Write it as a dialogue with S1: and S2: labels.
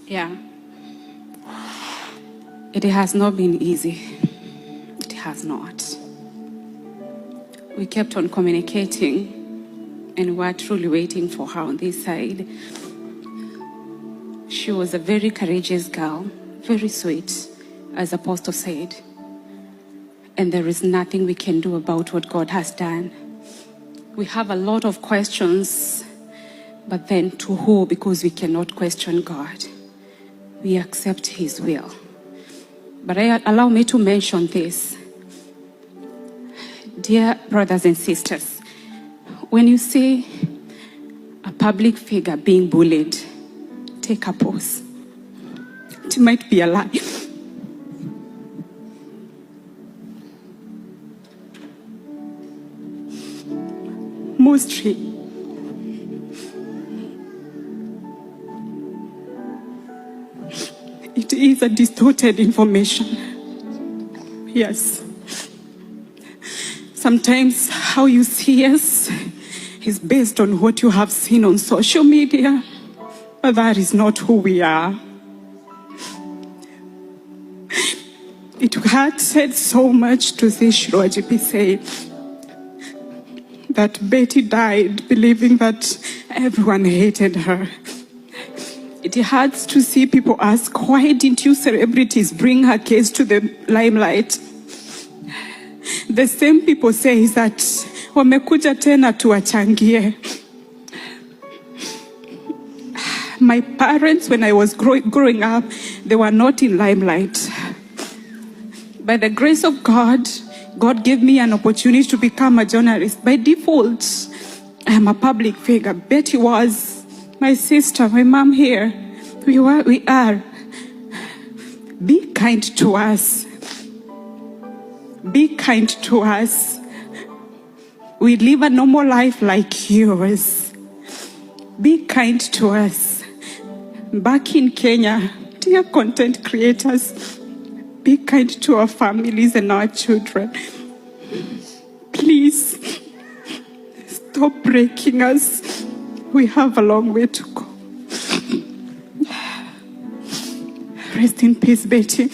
S1: Yeah. It has not been easy. It has not. We kept on communicating and we're truly waiting for her on this side. She was a very courageous girl, very sweet, as Apostle said. And there is nothing we can do about what God has done. We have a lot of questions, but then to who? Because we cannot question God. We accept His will. But allow me to mention this. Dear brothers and sisters, when you see a public figure being bullied, take a pause. It might be a lie. Mostly, it is a distorted information. Yes. Sometimes how you see us is based on what you have seen on social media, but that is not who we are. It had said so much to see Shirua GP say that Betty died believing that everyone hated her. It hurts to see people ask, why didn't you celebrities bring her case to the limelight? The same people say that wamekuja tena tuwachangie. My parents, when I was growing up, they were not in limelight. By the grace of God, God gave me an opportunity to become a journalist. By default, I am a public figure. Betty was, my sister, my mom here. We are. Be kind to us. Be kind to us. We live a normal life like yours. Be kind to us. Back in Kenya, dear content creators, be kind to our families and our children. Please, stop breaking us. We have a long way to go. Rest in peace, Betty.